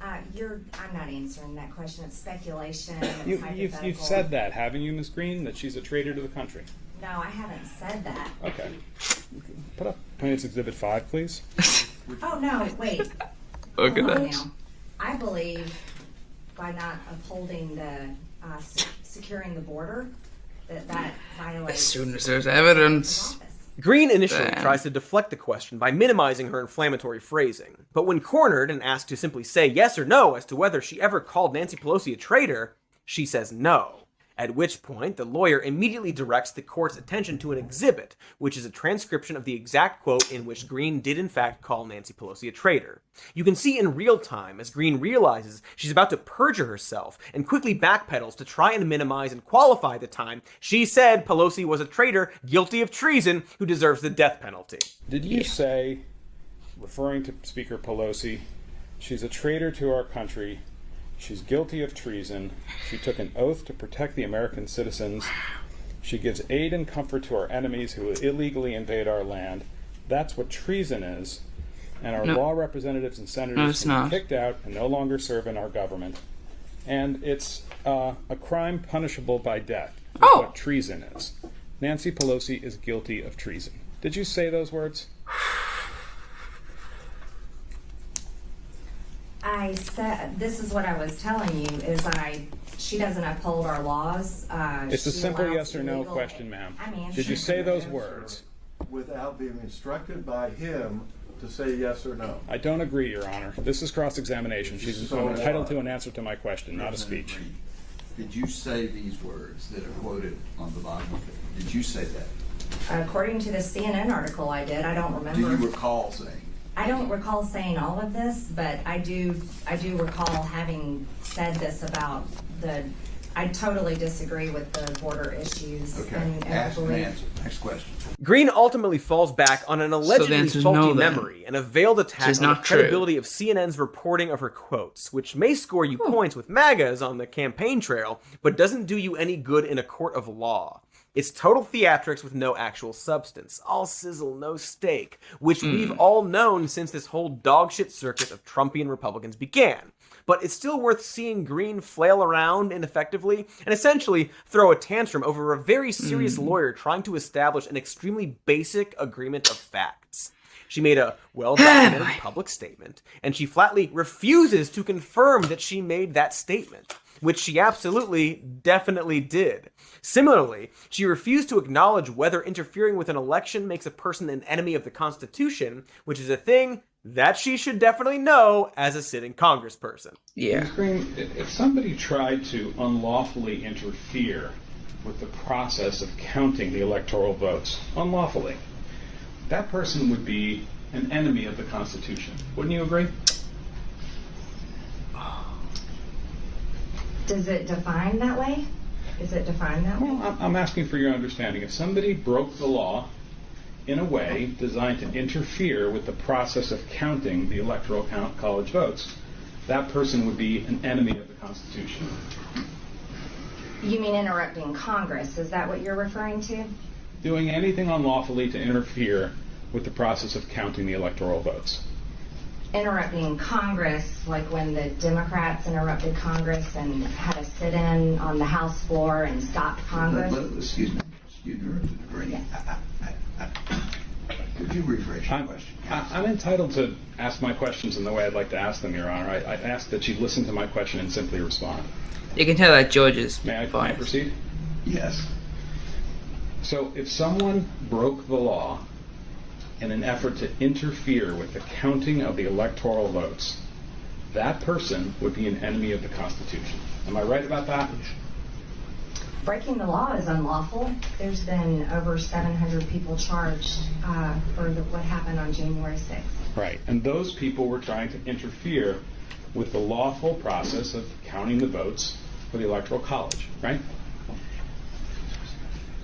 I'm not answering that question. It's speculation. It's You've hypothetical. said that, haven't you, Ms. Greene, that she's a traitor to the country? No, I haven't said that. Okay. Put up Plaintiff's Exhibit 5, please. Oh, no, wait. Look at Hold on that. now. I believe by not upholding the securing the border, that violates. As soon as there's evidence. Greene initially Damn. tries to deflect the question by minimizing her inflammatory phrasing, but when cornered and asked to simply say yes or no as to whether she ever called Nancy Pelosi a traitor, she says no. At which point, the lawyer immediately directs the court's attention to an exhibit, which is a transcription of the exact quote in which Greene did in fact call Nancy Pelosi a traitor. You can see in real time as Greene realizes she's about to perjure herself and quickly backpedals to try and minimize and qualify the time she said Pelosi was a traitor guilty of treason who deserves the death penalty. Did you say, referring to Speaker Pelosi, she's a traitor to our country, she's guilty of treason, she took an oath to protect the American citizens, she gives aid and comfort to our enemies who illegally invade our land, that's what treason is, and our law representatives and senators can be kicked out and no longer serve in our government. And it's a crime punishable by death, is what treason is. Nancy Pelosi is guilty of treason. Did you say those words? I said, this is what I was telling you, is she doesn't uphold our laws. It's a she simple allows yes or no illegal- question, ma'am. I mean, Did you say those words? Without being instructed by him to say yes or no. I don't agree, Your Honor. This is cross-examination. She's entitled to an answer to my question, not a speech. Did you say these words that are quoted on the bottom of it? Did you say that? According to the CNN article I did, I don't remember. Do you recall saying? I don't recall saying all of this, but I do recall having said this about I totally disagree with the border issues. Okay, and I ask and believe, answer. Next question. Greene ultimately falls back on an allegedly answer's faulty no, then. memory and a veiled attack It's on the not true. credibility of CNN's reporting of her quotes, which may score you points with MAGAs on the campaign trail, but doesn't do you any good in a court of law. It's total theatrics with no actual substance. All sizzle, no steak, which we've all known since this whole dogshit circus of Trumpian Republicans began. But it's still worth seeing Greene flail around ineffectively and essentially throw a tantrum over a very serious lawyer trying to establish an extremely basic agreement of facts. She made a well-documented public statement, and she flatly refuses to confirm that she made that statement, which she absolutely, definitely did. Similarly, she refused to acknowledge whether interfering with an election makes a person an enemy of the Constitution, which is a thing that she should definitely know as a sitting congressperson. Yeah. Ms. Greene, if somebody tried to unlawfully interfere with the process of counting the electoral votes, unlawfully, that person would be an enemy of the Constitution. Wouldn't you agree? Does it define that way? Is it defined that way? Well, I'm asking for your understanding. If somebody broke the law in a way designed to interfere with the process of counting the electoral college votes, that person would be an enemy of the Constitution. You mean interrupting Congress? Is that what you're referring to? Doing anything unlawfully to interfere with the process of counting the electoral votes. Interrupting Congress, like when the Democrats interrupted Congress and had a sit-in on the House floor and stopped Congress? Excuse me, Greene. Yes. Could you rephrase your question? I'm entitled to ask my questions in the way I'd like to ask them, Your Honor. I ask that you listen to my question and simply respond. You can tell that George is May I proceed? Yes. So if someone broke the law in an effort to interfere with the counting of the electoral votes, that person would be an enemy of the Constitution. Am I right about that? Breaking the law is unlawful. There's been over 700 people charged for what happened on January 6th. Right. And those people were trying to interfere with the lawful process of counting the votes for the Electoral College, right?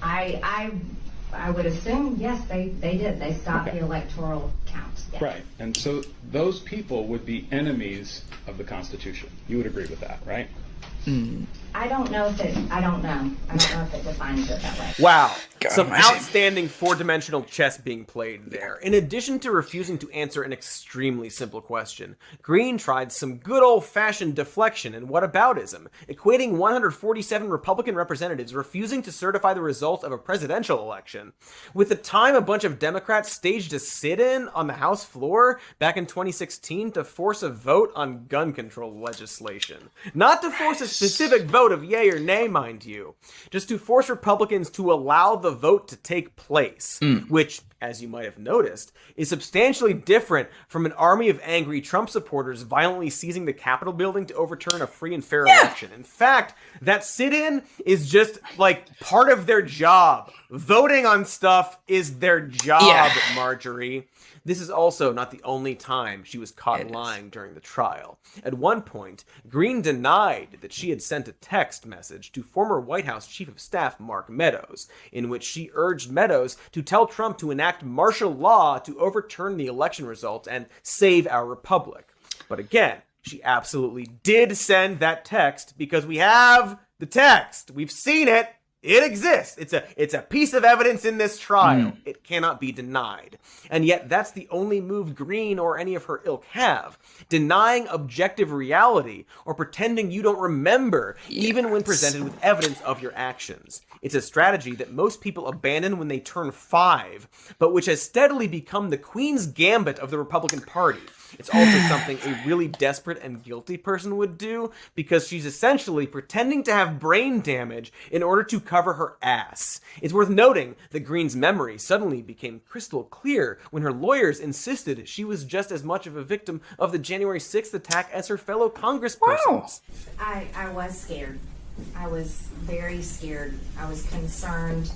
I would assume, yes, they did. They stopped the electoral count. Yes. Right. And so those people would be enemies of the Constitution. You would agree with that, right? I don't know if it defines it that way. Wow. Some outstanding four-dimensional chess being played there. In addition to refusing to answer an extremely simple question, Greene tried some good old-fashioned deflection and whataboutism, equating 147 Republican representatives refusing to certify the result of a presidential election with the time a bunch of Democrats staged a sit-in on the House floor back in 2016 to force a vote on gun control legislation. Not to force a specific vote of yay or nay, mind you, just to force Republicans to allow the vote to take place, which, as you might have noticed, is substantially different from an army of angry Trump supporters violently seizing the Capitol building to overturn a free and fair election. In fact, that sit-in is just, like, part of their job. Voting on stuff is their job, Marjorie. This is also not the only time she was caught lying during the trial. At one point, Greene denied that she had sent a text message to former White House Chief of Staff Mark Meadows, in which she urged Meadows to tell Trump to enact martial law to overturn the election results and save our republic. But again, she absolutely did send that text because we have the text. We've seen it. It exists. It's a piece of evidence in this trial. It cannot be denied. And yet that's the only move Greene or any of her ilk have. Denying objective reality or pretending you don't remember, even when presented with evidence of your actions. It's a strategy that most people abandon when they turn 5, but which has steadily become the Queen's Gambit of the Republican Party. It's also something a really desperate and guilty person would do because she's essentially pretending to have brain damage in order to cover her ass. It's worth noting that Greene's memory suddenly became crystal clear when her lawyers insisted she was just as much of a victim of the January 6th attack as her fellow congresspersons. I was scared. I was very scared. I was concerned.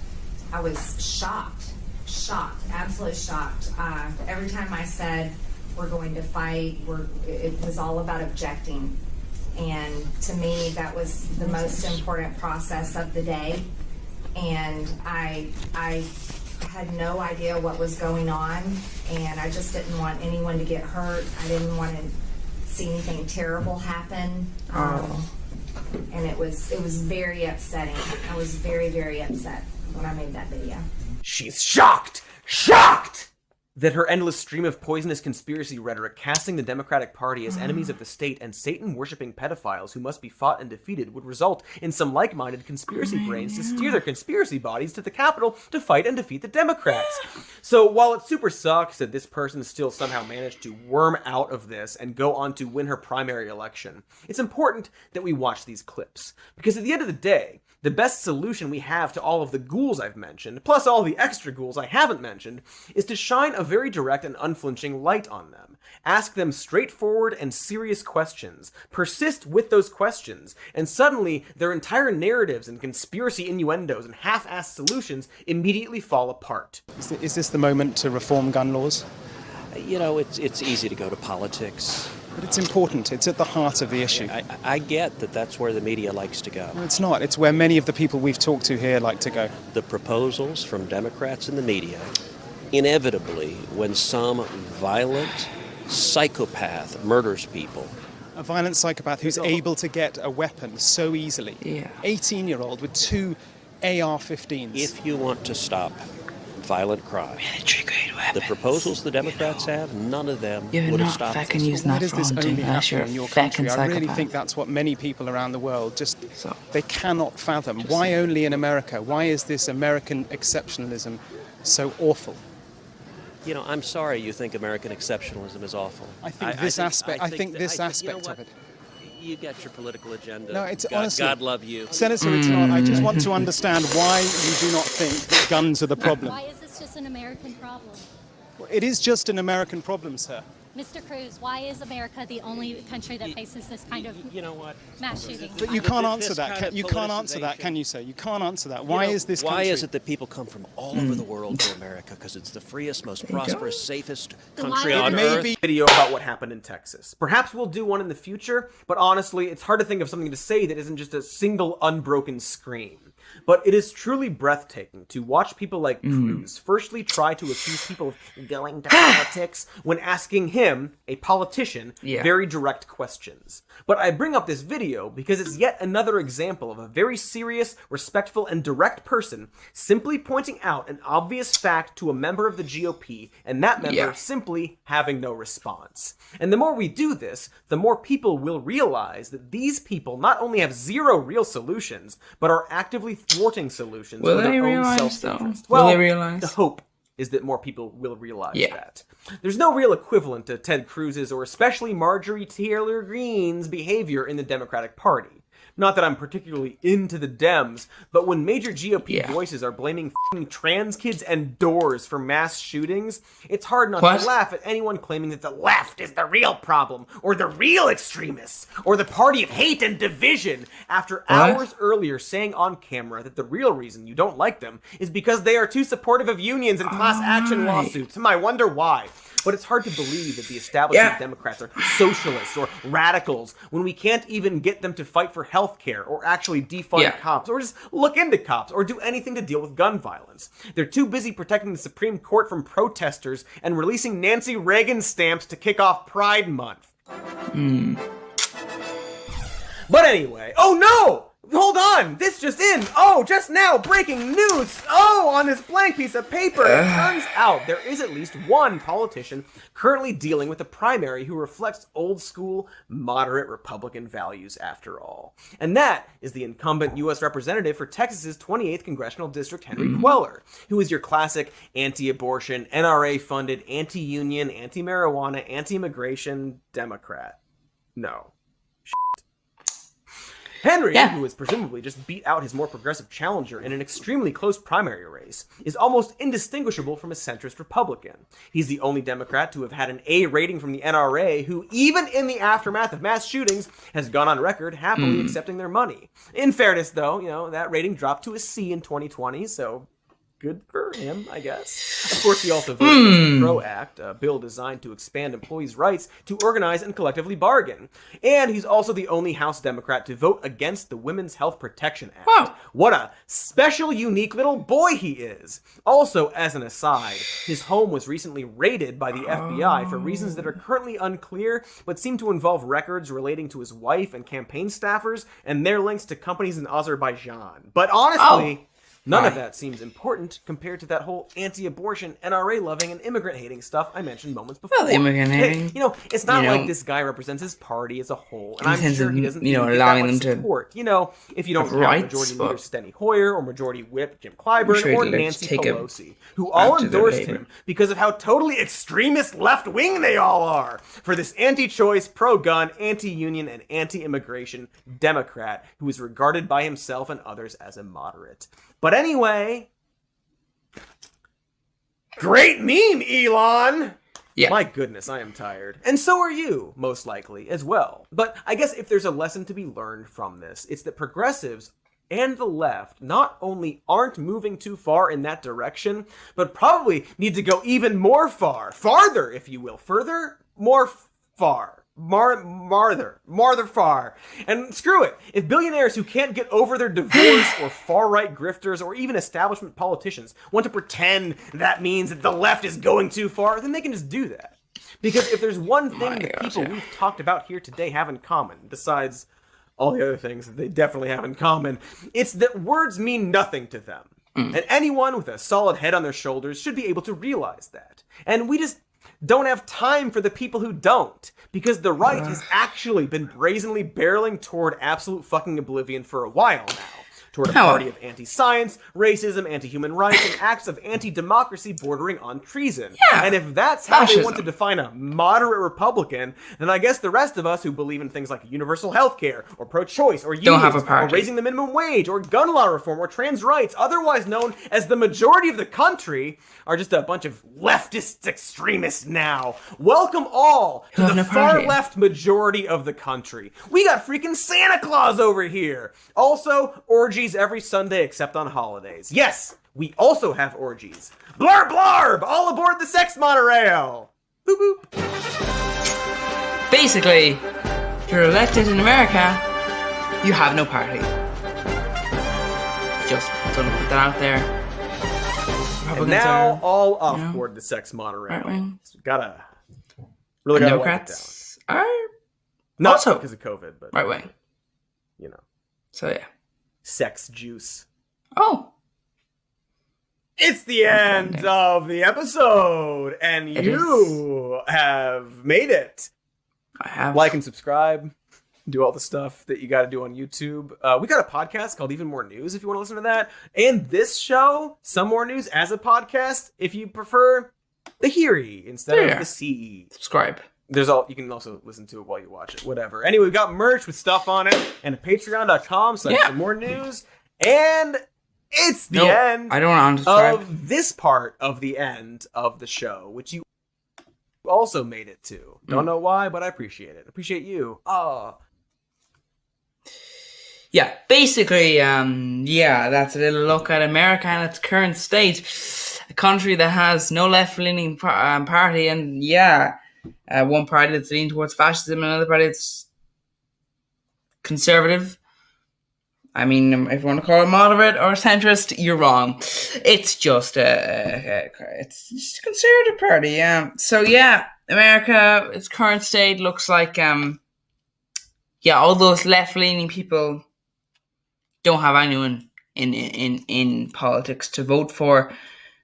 I was shocked, absolutely shocked. Every time I said, we're going to fight, it was all about objecting. And to me, that was the most important process of the day. And I had no idea what was going on, and I just didn't want anyone to get hurt. I didn't want to see anything terrible happen. And it was very upsetting. I was very, very upset when I made that video. She's shocked! Shocked! that her endless stream of poisonous conspiracy rhetoric casting the Democratic Party as enemies of the state and Satan-worshipping pedophiles who must be fought and defeated would result in some like-minded conspiracy brains to steer their conspiracy bodies to the Capitol to fight and defeat the Democrats. So while it super sucks that this person still somehow managed to worm out of this and go on to win her primary election, it's important that we watch these clips. Because at the end of the day, the best solution we have to all of the ghouls I've mentioned, plus all the extra ghouls I haven't mentioned, is to shine a very direct and unflinching light on them. Ask them straightforward and serious questions. Persist with those questions, and suddenly their entire narratives and conspiracy innuendos and half-assed solutions immediately fall apart. Is this the moment to reform gun laws? You know, it's easy to go to politics. But it's important. It's at the heart of the issue. I get that that's where the media likes to go. No, it's not. It's where many of the people we've talked to here like to go. The proposals from Democrats in the media, inevitably, when some violent psychopath murders people. A violent psychopath who's able to get a weapon so easily. Yeah. 18-year-old with 2 AR-15s. If you want to stop violent crime, the proposals the Democrats have, none of them would have stopped this. Why does this only happen in your country? I really think that's what many people around the world just, they cannot fathom. Why only in America? Why is this American exceptionalism so awful? You know, I'm sorry you think American exceptionalism is awful. I think this aspect of it. You got your political agenda. No, it's God, honestly, God love you. Senator, it's not. I just want to understand why you do not think that guns are the problem. Why is this just an American problem? Well, it is just an American problem, sir. Mr. Cruz, why is America the only country that faces this kind of mass shooting? But you can't answer that. You can't answer that, can you, sir? You can't answer that. Why is this country? Why is it that people come from all over the world to America? Because it's the freest, most prosperous, safest country on earth. Video about what happened in Texas. Perhaps we'll do one in the future, but honestly, it's hard to think of something to say that isn't just a single unbroken scream. But it is truly breathtaking to watch people like Cruz firstly try to accuse people of going to politics when asking him, a politician, very direct questions. But I bring up this video because it's yet another example of a very serious, respectful, and direct person simply pointing out an obvious fact to a member of the GOP, and that member simply having no response. And the more we do this, the more people will realize that these people not only have zero real solutions, but are actively thwarting solutions for their own self-interest. Well, the hope is that more people will realize that. There's no real equivalent to Ted Cruz's or especially Marjorie Taylor Greene's behavior in the Democratic Party. Not that I'm particularly into the Dems, but when major GOP voices are blaming f***ing trans kids and doors for mass shootings, it's hard not to laugh at anyone claiming that the left is the real problem, or the real extremists, or the party of hate and division, after hours earlier saying on camera that the real reason you don't like them is because they are too supportive of unions and class action lawsuits. I wonder why. But it's hard to believe that the establishment Democrats are socialists or radicals when we can't even get them to fight for health care or actually defund cops or just look into cops or do anything to deal with gun violence. They're too busy protecting the Supreme Court from protesters and releasing Nancy Reagan stamps to kick off Pride Month. But anyway, oh no! Hold on! This just in! Oh, just now, breaking news! Oh, on this blank piece of paper! It turns out there is at least one politician currently dealing with a primary who reflects old-school, moderate Republican values after all. And that is the incumbent U.S. Representative for Texas's 28th Congressional District, Henry Queller, who is your classic anti-abortion, NRA-funded, anti-union, anti-marijuana, anti-immigration Democrat. No. Henry, who has presumably just beat out his more progressive challenger in an extremely close primary race, is almost indistinguishable from a centrist Republican. He's the only Democrat to have had an A rating from the NRA who, even in the aftermath of mass shootings, has gone on record happily accepting their money. In fairness, though, you know, that rating dropped to a C in 2020, so good for him, I guess. Of course, he also voted against the PRO Act, a bill designed to expand employees' rights to organize and collectively bargain. And he's also the only House Democrat to vote against the Women's Health Protection Act. Wow. What a special, unique little boy he is. Also, as an aside, his home was recently raided by the FBI for reasons that are currently unclear, but seem to involve records relating to his wife and campaign staffers and their links to companies in Azerbaijan. But honestly... None of that seems important compared to that whole anti-abortion, NRA-loving, and immigrant-hating stuff I mentioned moments before. Well, immigrant-hating. You know, it's not like this guy represents his party as a whole, and I'm sure he doesn't allowing them support. You know, if you don't count rights, Majority Leader Steny Hoyer or Majority Whip Jim Clyburn sure or like Nancy Pelosi, who all endorsed him because of how totally extremist left-wing they all are for this anti-choice, pro-gun, anti-union, and anti-immigration Democrat who is regarded by himself and others as a moderate. But anyway, great meme, Elon! Yeah. My goodness, I am tired. And so are you, most likely, as well. But I guess if there's a lesson to be learned from this, it's that progressives and the left not only aren't moving too far in that direction, but probably need to go even more farther, if you will. Further, more far. Farther far. And screw it. If billionaires who can't get over their divorce or far-right grifters or even establishment politicians want to pretend that means that the left is going too far, then they can just do that. Because if there's one thing that people we've talked about here today have in common, besides all the other things that they definitely have in common, it's that words mean nothing to them. And anyone with a solid head on their shoulders should be able to realize that. And we just don't have time for the people who don't, because the right has actually been brazenly barreling toward absolute fucking oblivion for a while now. Toward a party of anti-science, racism, anti-human rights, and acts of anti-democracy bordering on treason. Yeah, and if that's how they want to define a moderate Republican, then I guess the rest of us who believe in things like universal health care, or pro-choice, or unions, or raising the minimum wage, or gun law reform, or trans rights, otherwise known as the majority of the country, are just a bunch of leftist extremists now. Welcome all to the far-left majority of the country. We got freaking Santa Claus over here. Also, orgies every Sunday except on holidays. Yes, we also have orgies. Blarb blarb! All aboard the sex monorail! Boop boop. Basically, if you're elected in America, you have no party. Just gonna put that out there. And now all off board the sex monorail. So gotta really gotta Democrats are not also because of COVID, but right wing. You know. So yeah. Sex juice. Oh. It's the end of the episode, and you have made it. I have. Like and subscribe. Do all the stuff that you got to do on YouTube. We got a podcast called Even More News if you want to listen to that. And this show, Some More News, as a podcast, if you prefer the Heary instead of the CE. Subscribe. You can also listen to it while you watch it, whatever. Anyway, we got merch with stuff on it and a patreon.com/Some More News. And it's the end I don't want to unsubscribe. Of this part of the end of the show, which you also made it to. Don't know why, but I appreciate it. Appreciate you. Yeah, basically, that's a little look at America and its current state. A country that has no left-leaning party, and one party that's leaning towards fascism, and another party that's conservative. I mean, if you want to call it moderate or centrist, you're wrong. It's just a conservative party, yeah. So America, its current state looks like, all those left-leaning people don't have anyone in politics to vote for.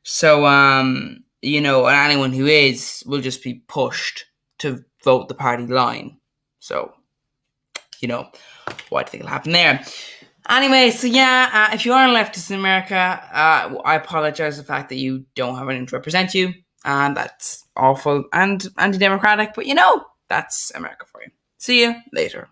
So, and anyone who is will just be pushed to vote the party line. So, what do you think will happen there? Anyway, so if you are a leftist in America, I apologize for the fact that you don't have anyone to represent you. And that's awful and anti-democratic, but that's America for you. See you later.